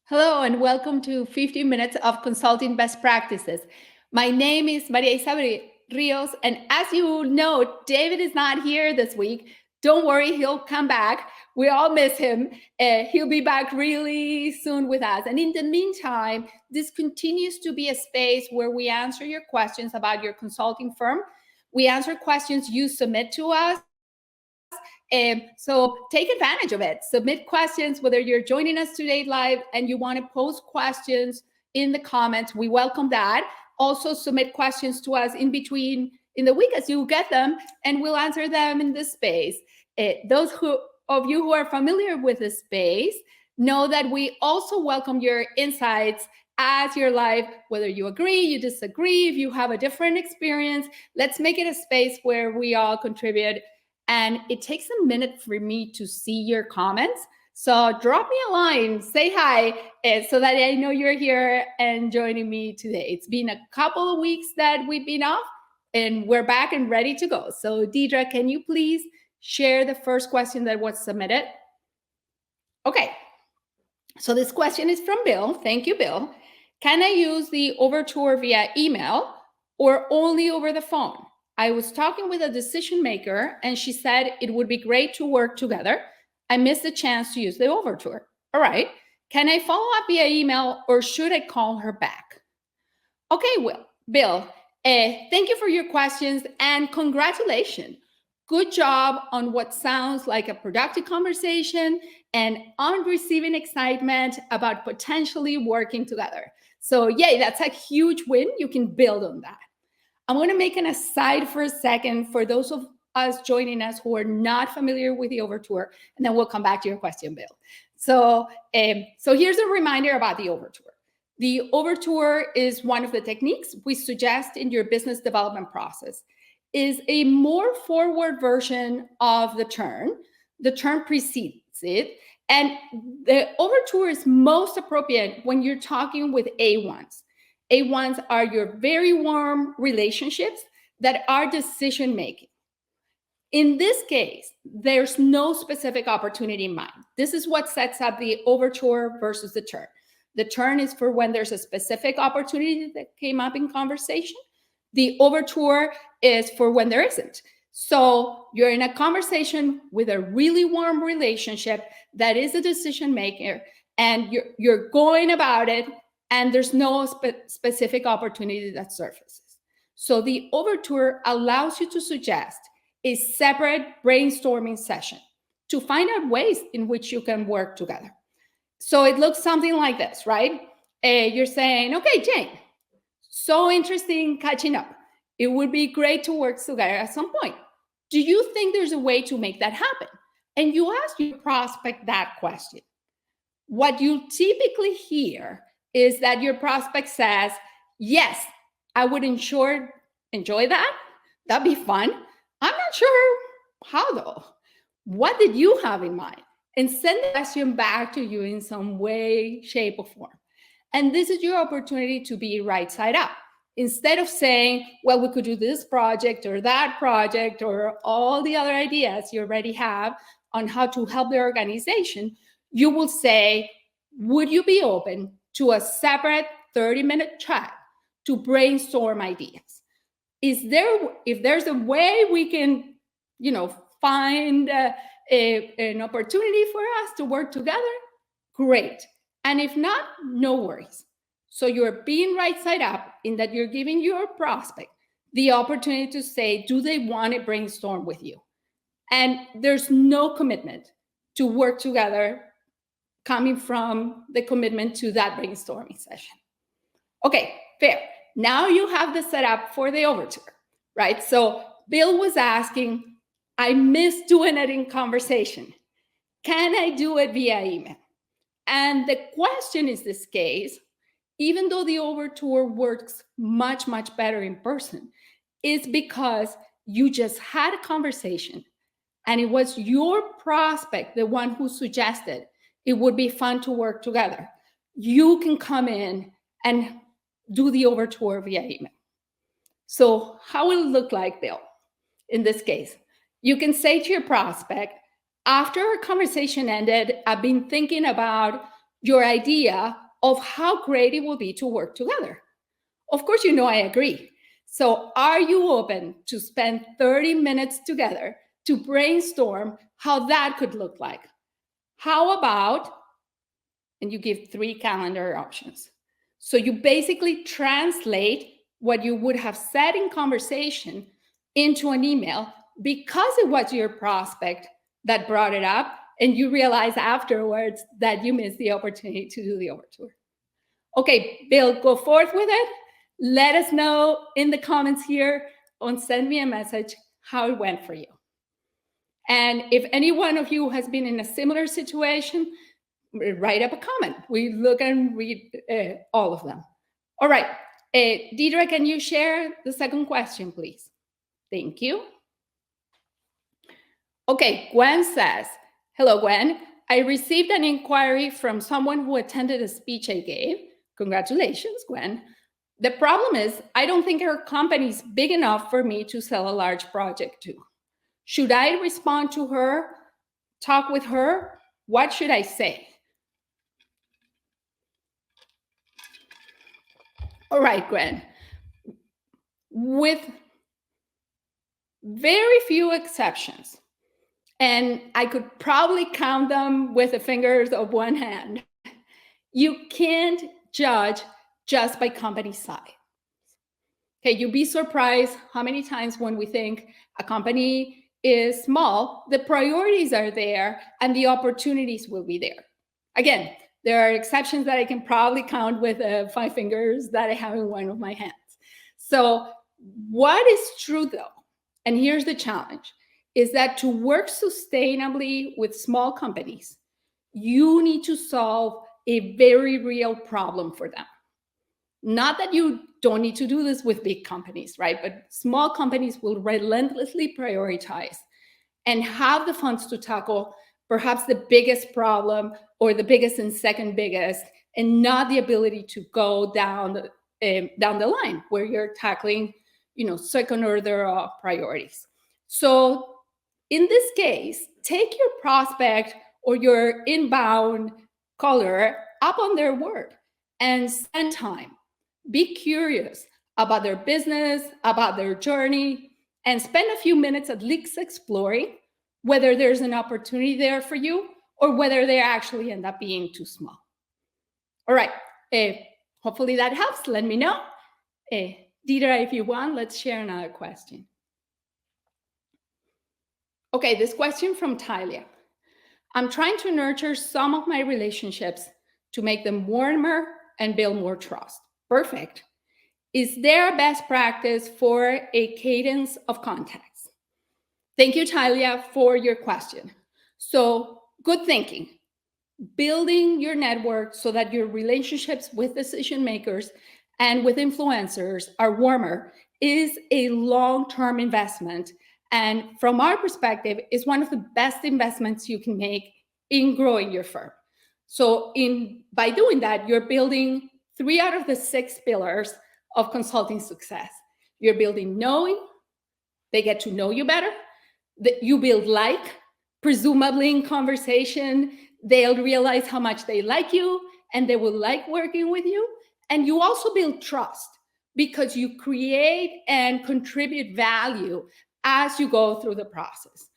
Hello and welcome to 15 Minutes of Consulting Best Practices. My name is Maria Isabel Rios, and as you know, David is not here this week. Don't worry, he'll come back. We all miss him. He'll be back really soon with us. And in the meantime, this continues to be a space where we answer your questions about your consulting firm. We answer questions you submit to us. So take advantage of it. Submit questions, whether you're joining us today live and you want to post questions in the comments. We welcome that. Also submit questions to us in between in the week as you get them, and we'll answer them in this space. Those of you who are familiar with this space know that we also welcome your insights as you're live, whether you agree, you disagree, if you have a different experience. Let's make it a space where we all contribute. And it takes a minute for me to see your comments. So drop me a line, say hi, so that I know you're here and joining me today. It's been a couple of weeks that we've been off, and we're back and ready to go. So Deidre, can you please share the first question that was submitted? Okay, so this question is from Bill. Thank you, Bill. Can I use the Overture via email or only over the phone? I was talking with a decision maker and she said it would be great to work together. I missed the chance to use the Overture. All right. Can I follow up via email or should I call her back? Okay, Bill, thank you for your questions and congratulations. Good job on what sounds like a productive conversation and on receiving excitement about potentially working together. So yay, that's a huge win. You can build on that. I'm going to make an aside for a second for those of us joining us who are not familiar with the Overture, and then we'll come back to your question, Bill. So here's a reminder about the Overture. The Overture is one of the techniques we suggest in your business development process. Is a more forward version of the turn. The turn precedes it, and the Overture is most appropriate when you're talking with A1s. A1s are your very warm relationships that are decision making. In this case, there's no specific opportunity in mind. This is what sets up the Overture versus the turn. The turn is for when there's a specific opportunity that came up in conversation. The Overture is for when there isn't. So you're in a conversation with a really warm relationship that is a decision maker, and you're going about it, and there's no specific opportunity that surfaces. So the Overture allows you to suggest a separate brainstorming session to find out ways in which you can work together. So it looks something like this, right? You're saying, okay, Jane, so interesting catching up. It would be great to work together at some point. Do you think there's a way to make that happen? And you ask your prospect that question. What you typically hear is that your prospect says, yes, I would enjoy that. That'd be fun. I'm not sure how though. What did you have in mind? And send the question back to you in some way, shape, or form. And this is your opportunity to be right side up. Instead of saying, well, we could do this project or that project or all the other ideas you already have on how to help the organization, you will say, would you be open to a separate 30-minute chat to brainstorm ideas? If there's a way we can, find an opportunity for us to work together, great. And if not, no worries. So you're being right side up in that you're giving your prospect the opportunity to say, do they want to brainstorm with you? And there's no commitment to work together coming from the commitment to that brainstorming session. Okay, fair. Now you have the setup for the Overture, right? So Bill was asking, I miss doing it in conversation. Can I do it via email? And the question is this case, even though the Overture works much, much better in person, is because you just had a conversation and it was your prospect, the one who suggested it would be fun to work together. You can come in and do the Overture via email. So how will it look like, Bill? In this case, you can say to your prospect, after our conversation ended, I've been thinking about your idea of how great it will be to work together. Of course, I agree. So are you open to spend 30 minutes together to brainstorm how that could look like? How about, and you give 3 calendar options. So you basically translate what you would have said in conversation into an email because it was your prospect that brought it up, and you realize afterwards that you missed the opportunity to do the overture. Okay, Bill, go forth with it. Let us know in the comments here, or send me a message how it went for you. And if any one of you has been in a similar situation, write up a comment. We look and read all of them. All right, Deidre, can you share the second question, please? Thank you. Okay, Gwen says, hello, Gwen. I received an inquiry from someone who attended a speech I gave. Congratulations, Gwen. The problem is, I don't think her company is big enough for me to sell a large project to. Should I respond to her, talk with her? What should I say? All right, Gwen. With very few exceptions, and I could probably count them with the fingers of one hand, you can't judge just by company size. Okay, you'd be surprised how many times when we think a company is small, the priorities are there and the opportunities will be there. Again, there are exceptions that I can probably count with 5 fingers that I have in one of my hands. So what is true though, and here's the challenge, is that to work sustainably with small companies, you need to solve a very real problem for them. Not that you don't need to do this with big companies, right? But small companies will relentlessly prioritize and have the funds to tackle perhaps the biggest problem or the biggest and second biggest, and not the ability to go down the line where you're tackling, second order priorities. So in this case, take your prospect or your inbound caller up on their word and spend time. Be curious about their business, about their journey, and spend a few minutes at least exploring whether there's an opportunity there for you or whether they actually end up being too small. All right, hopefully that helps. Let me know. Deidre, if you want, let's share another question. Okay, this question from Talia. I'm trying to nurture some of my relationships to make them warmer and build more trust. Perfect. Is there a best practice for a cadence of contacts? Thank you, Talia, for your question. So, good thinking. Building your network so that your relationships with decision makers and with influencers are warmer is a long-term investment. And from our perspective, is one of the best investments you can make in growing your firm. So by doing that, you're building 3 out of the 6 pillars of consulting success. You're building knowing, they get to know you better, that you build presumably in conversation, they'll realize how much they like you and they will like working with you. And you also build trust because you create and contribute value as you go through the process.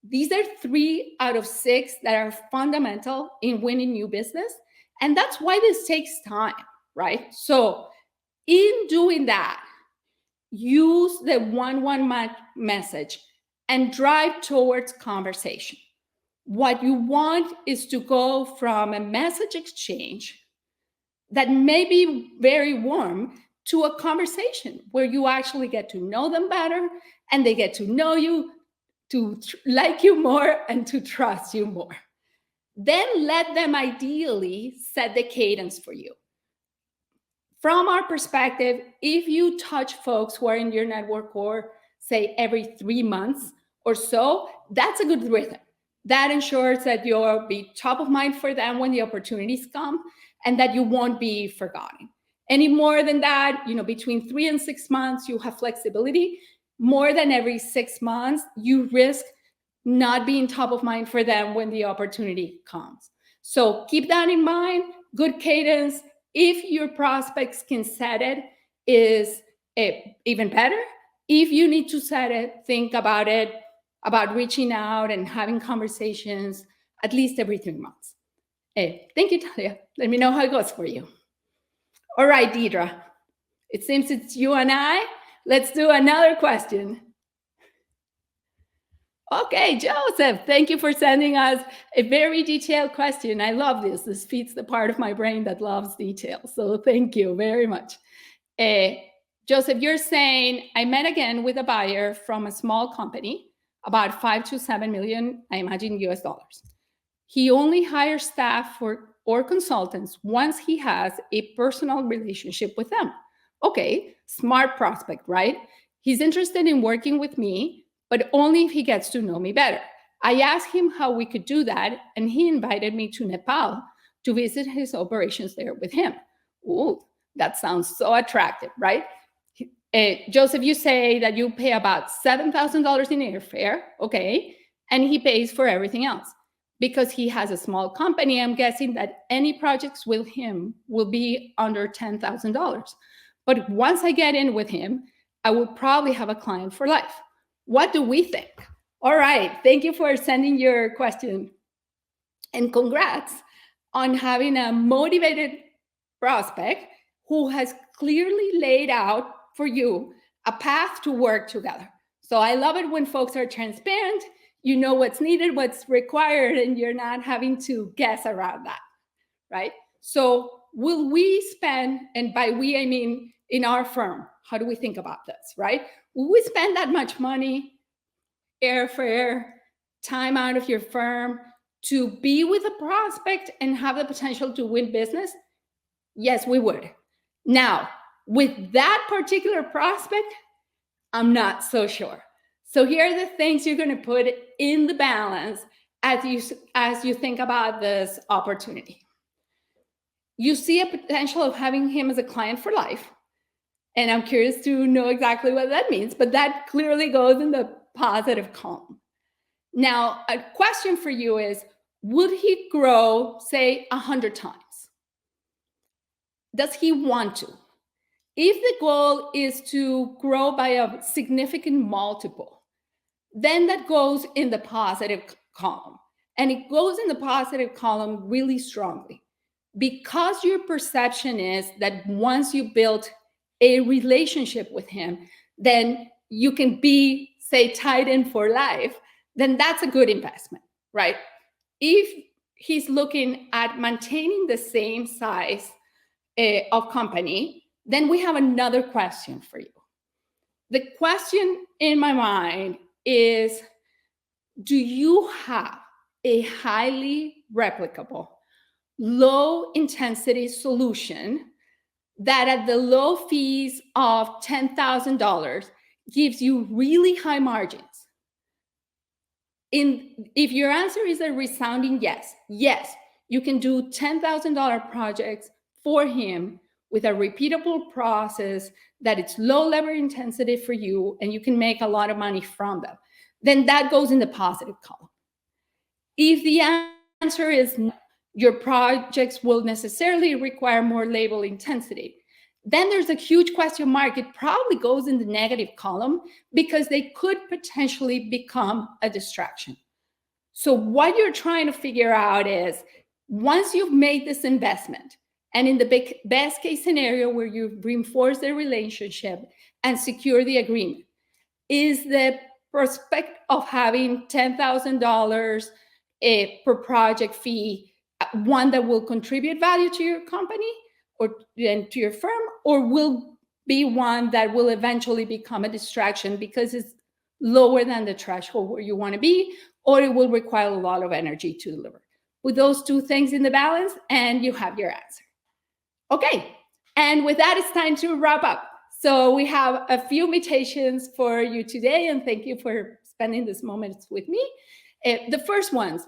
These are 3 out of 6 that are fundamental in winning new business. And that's why this takes time, right? So in doing that, use the 1-1 message and drive towards conversation. What you want is to go from a message exchange that may be very warm to a conversation where you actually get to know them better and they get to know you, to like you more and to trust you more. Then let them ideally set the cadence for you. From our perspective, if you touch folks who are in your network or say every 3 months or so, that's a good rhythm. That ensures that you'll be top of mind for them when the opportunities come and that you won't be forgotten. Any more than that, between 3 and 6 months, you have flexibility. More than every 6 months, you risk not being top of mind for them when the opportunity comes. So keep that in mind. Good cadence, if your prospects can set it, is even better. If you need to set it, think about it, about reaching out and having conversations at least every 3 months. Thank you, Talia. Let me know how it goes for you. All right, Deidre. It seems it's you and I. Let's do another question. Okay, Joseph, thank you for sending us a very detailed question. I love this. This feeds the part of my brain that loves details. So thank you very much. Joseph, you're saying, I met again with a buyer from a small company, about 5 to 7 million, I imagine, US dollars. He only hires staff or consultants once he has a personal relationship with them. Okay, smart prospect, right? He's interested in working with me, but only if he gets to know me better. I asked him how we could do that, and he invited me to Nepal to visit his operations there with him. Ooh, that sounds so attractive, right? Joseph, you say that you pay about $7,000 in airfare, okay, and he pays for everything else. Because he has a small company, I'm guessing that any projects with him will be under $10,000. But once I get in with him, I will probably have a client for life. What do we think? All right, thank you for sending your question. And congrats on having a motivated prospect who has clearly laid out for you a path to work together. So I love it when folks are transparent. You know what's needed, what's required, and you're not having to guess around that, right? So will we spend, and by we, I mean in our firm, how do we think about this, right? Will we spend that much money, airfare, time out of your firm to be with a prospect and have the potential to win business? Yes, we would. Now, with that particular prospect, I'm not so sure. So here are the things you're going to put in the balance as you think about this opportunity. You see a potential of having him as a client for life. And I'm curious to know exactly what that means, but that clearly goes in the positive column. Now, a question for you is, would he grow, say, 100 times? Does he want to? If the goal is to grow by a significant multiple, then that goes in the positive column. And it goes in the positive column really strongly because your perception is that once you build a relationship with him, then you can be, say, tied in for life, then that's a good investment, right? If he's looking at maintaining the same size of company, then we have another question for you. The question in my mind is, do you have a highly replicable, low intensity solution that at the low fees of $10,000 gives you really high margins? If your answer is a resounding yes, you can do $10,000 projects for him with a repeatable process that it's low labor intensity for you and you can make a lot of money from them, then that goes in the positive column. If the answer is no, your projects will necessarily require more labor intensity, then there's a huge question mark. It probably goes in the negative column because they could potentially become a distraction. So what you're trying to figure out is, once you've made this investment, and in the best case scenario where you reinforce the relationship and secure the agreement, is the prospect of having $10,000 per project fee one that will contribute value to your company or to your firm, or will be one that will eventually become a distraction because it's lower than the threshold where you want to be, or it will require a lot of energy to deliver? With those two things in the balance, and you have your answer. Okay, and with that, it's time to wrap up. So we have a few invitations for you today, and thank you for spending this moment with me. The first one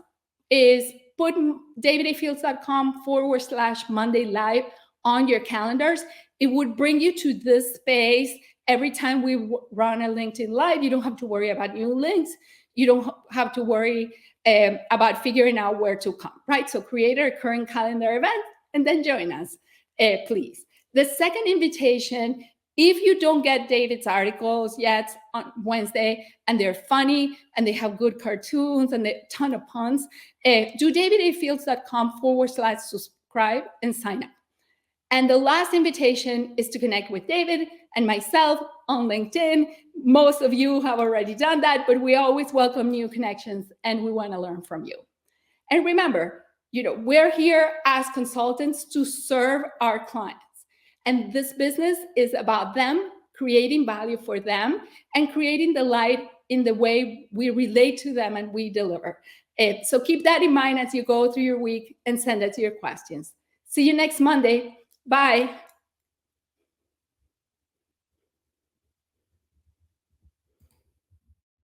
is put davidafields.com/Monday Live on your calendars. It would bring you to this space every time we run a LinkedIn Live. You don't have to worry about new links. You don't have to worry about figuring out where to come, right? So create a recurring calendar event and then join us, please. The second invitation, if you don't get David's articles yet on Wednesday, and they're funny, and they have good cartoons, and a ton of puns, do davidafields.com/subscribe and sign up. And the last invitation is to connect with David and myself on LinkedIn. Most of you have already done that, but we always welcome new connections, and we want to learn from you. And remember, we're here as consultants to serve our clients. And this business is about them, creating value for them, and creating the light in the way we relate to them and we deliver. So keep that in mind as you go through your week and send us your questions. See you next Monday. Bye.